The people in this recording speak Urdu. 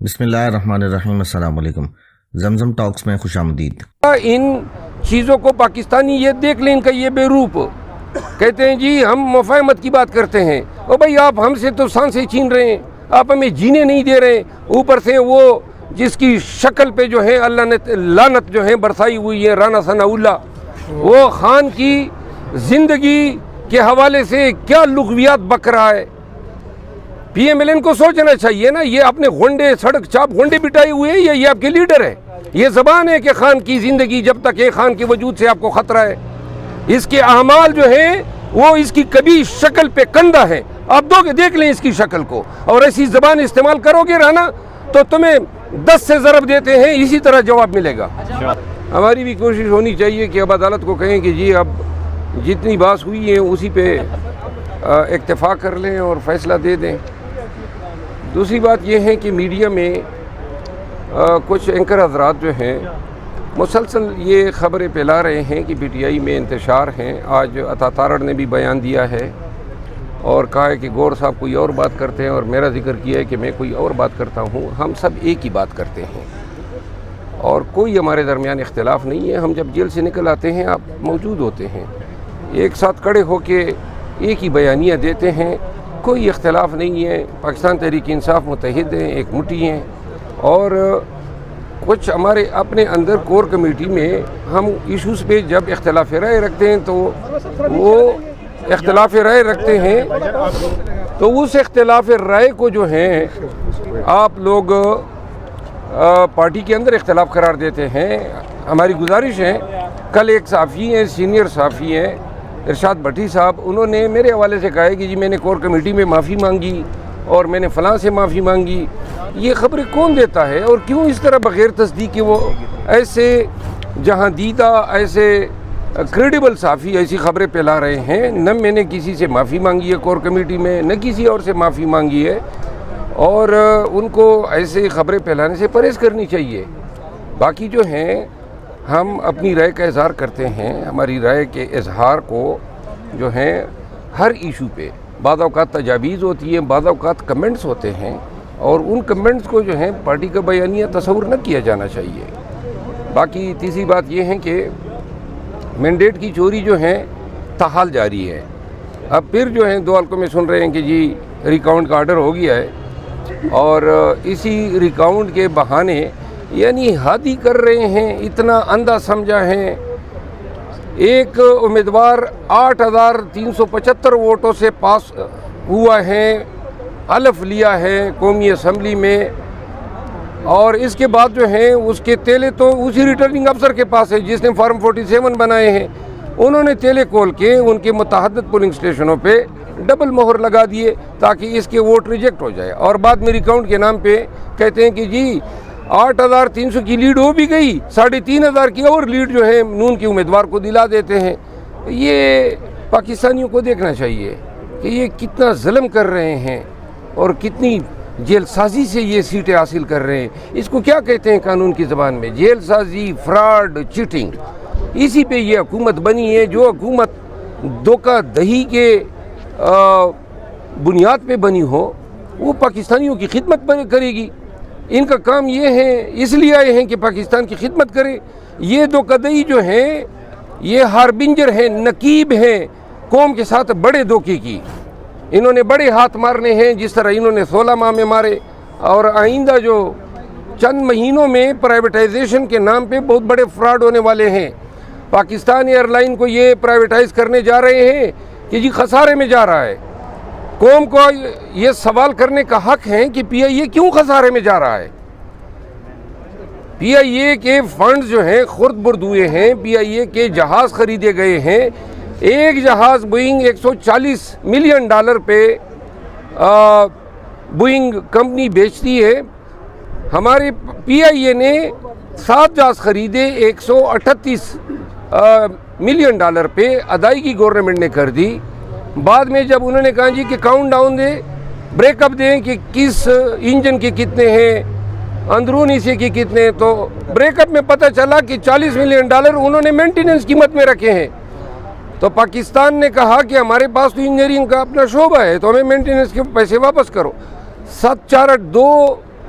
بسم اللہ الرحمن الرحیم۔ السلام علیکم۔ زمزم ٹاکس میں خوش آمدید۔ ان چیزوں کو پاکستانی یہ دیکھ لیں کہ یہ بے روپ کہتے ہیں جی ہم مفاہمت کی بات کرتے ہیں، او بھائی آپ ہم سے تو سانسیں چھین رہے ہیں، آپ ہمیں جینے نہیں دے رہے ہیں، اوپر سے وہ جس کی شکل پہ جو ہے اللہ نے لعنت جو ہے برسائی ہوئی ہے، رانا ثناء اللہ، وہ خان کی زندگی کے حوالے سے کیا لغویات بک رہا ہے۔ پی ایم ایل این کو سوچنا چاہیے نا، یہ اپنے غنڈے سڑک چاپ غنڈے بٹائے ہوئے ہیں، یہ آپ کے لیڈر ہے، یہ زبان ہے کہ خان کی زندگی جب تک ہے، خان کے وجود سے آپ کو خطرہ ہے، اس کے اعمال جو ہیں وہ اس کی کبھی شکل پہ کندہ ہے، آپ دیکھ لیں اس کی شکل کو، اور ایسی زبان استعمال کرو گے رہنا تو تمہیں 10 سے ضرب دیتے ہیں اسی طرح جواب ملے گا۔ ہماری بھی کوشش ہونی چاہیے کہ اب عدالت کو کہیں کہ جی اب جتنی بات ہوئی ہے اسی پہ اکتفا کر لیں اور فیصلہ دے دیں۔ دوسری بات یہ ہے کہ میڈیا میں کچھ اینکر حضرات جو ہیں مسلسل یہ خبریں پھیلا رہے ہیں کہ پی ٹی آئی میں انتشار ہیں۔ آج عطا تارڑ نے بھی بیان دیا ہے اور کہا ہے کہ گور صاحب کوئی اور بات کرتے ہیں اور میرا ذکر کیا ہے کہ میں کوئی اور بات کرتا ہوں، ہم سب ایک ہی بات کرتے ہیں اور کوئی ہمارے درمیان اختلاف نہیں ہے۔ ہم جب جیل سے نکل آتے ہیں آپ موجود ہوتے ہیں، ایک ساتھ کھڑے ہو کے ایک ہی بیانیہ دیتے ہیں، کوئی اختلاف نہیں ہے۔ پاکستان تحریک انصاف متحد ہیں، ایک مٹھی ہیں، اور کچھ ہمارے اپنے اندر کور کمیٹی میں ہم ایشوز پہ جب اختلاف رائے رکھتے ہیں تو وہ اختلاف رائے رکھتے ہیں تو اس اختلاف رائے کو جو ہے آپ لوگ پارٹی کے اندر اختلاف قرار دیتے ہیں۔ ہماری گزارش ہے، کل ایک صحافی ہیں، سینئر صحافی ہیں ارشاد بھٹی صاحب، انہوں نے میرے حوالے سے کہا ہے کہ جی میں نے کور کمیٹی میں معافی مانگی اور میں نے فلاں سے معافی مانگی۔ یہ خبریں کون دیتا ہے اور کیوں اس طرح بغیر تصدیق کے وہ ایسے جہاں دیدہ ایسے کریڈیبل صحافی ایسی خبریں پھیلا رہے ہیں؟ نہ میں نے کسی سے معافی مانگی ہے کور کمیٹی میں، نہ کسی اور سے معافی مانگی ہے، اور ان کو ایسے خبریں پھیلانے سے پرہیز کرنی چاہیے۔ باقی جو ہیں ہم اپنی رائے کا اظہار کرتے ہیں، ہماری رائے کے اظہار کو جو ہیں ہر ایشو پہ بعض اوقات تجاویز ہوتی ہیں، بعض اوقات کمنٹس ہوتے ہیں، اور ان کمنٹس کو جو ہیں پارٹی کا بیانیہ تصور نہ کیا جانا چاہیے۔ باقی تیسری بات یہ ہے کہ مینڈیٹ کی چوری جو ہے تاحال جاری ہے۔ اب پھر جو ہیں 2 حلقوں میں سن رہے ہیں کہ جی ریکاؤنٹ کا آرڈر ہو گیا ہے، اور اسی ریکاؤنٹ کے بہانے یعنی حد ہی کر رہے ہیں، اتنا اندھا سمجھا ہے۔ ایک امیدوار 8,375 ووٹوں سے پاس ہوا ہے، حلف لیا ہے قومی اسمبلی میں، اور اس کے بعد جو ہیں اس کے تیلے تو اسی ریٹرننگ افسر کے پاس ہے جس نے فارم 47 بنائے ہیں، انہوں نے تیلے کھول کے ان کے متعدد پولنگ اسٹیشنوں پہ ڈبل مہر لگا دیے تاکہ اس کے ووٹ ریجیکٹ ہو جائے، اور بعد میں ریکاؤنٹ کے نام پہ کہتے ہیں کہ جی 8,300 کی لیڈ ہو بھی گئی، 3,500 کی اور لیڈ جو ہے نون کے امیدوار کو دلا دیتے ہیں۔ یہ پاکستانیوں کو دیکھنا چاہیے کہ یہ کتنا ظلم کر رہے ہیں اور کتنی جیل سازی سے یہ سیٹیں حاصل کر رہے ہیں۔ اس کو کیا کہتے ہیں قانون کی زبان میں؟ جیل سازی، فراڈ، چیٹنگ۔ اسی پہ یہ حکومت بنی ہے، جو حکومت دھوکہ دہی کے بنیاد پہ بنی ہو وہ پاکستانیوں کی خدمت کرے گی۔ ان کا کام یہ ہے، اس لیے آئے ہیں کہ پاکستان کی خدمت کرے۔ یہ دھوکہ دہی جو ہیں یہ ہاربنجر ہیں، نقیب ہیں قوم کے ساتھ بڑے دھوکے کی۔ انہوں نے بڑے ہاتھ مارنے ہیں، جس طرح انہوں نے 16 ماہ میں مارے، اور آئندہ جو چند مہینوں میں پرائیویٹائزیشن کے نام پہ بہت بڑے فراڈ ہونے والے ہیں۔ پاکستان ایئر لائن کو یہ پرائیویٹائز کرنے جا رہے ہیں کہ جی خسارے میں جا رہا ہے۔ قوم کو یہ سوال کرنے کا حق ہے کہ پی آئی اے کیوں خسارے میں جا رہا ہے؟ پی آئی اے کے فنڈز جو ہیں خرد برد ہوئے ہیں، پی آئی اے کے جہاز خریدے گئے ہیں، ایک جہاز بوئنگ $140 ملین پہ بوئنگ کمپنی بیچتی ہے۔ ہمارے پی آئی اے نے 7 جہاز خریدے $138 ملین پہ، ادائیگی گورنمنٹ نے کر دی۔ بعد میں جب انہوں نے کہا جی کہ کاؤنٹ ڈاؤن دیں، بریک اپ دیں کہ کس انجن کے کتنے ہیں، اندرونی سے کے کتنے ہیں، تو بریک اپ میں پتہ چلا کہ $40 ملین انہوں نے مینٹیننس قیمت میں رکھے ہیں۔ تو پاکستان نے کہا کہ ہمارے پاس تو انجینئرنگ کا اپنا شعبہ ہے تو ہمیں مینٹیننس کے پیسے واپس کرو۔ 742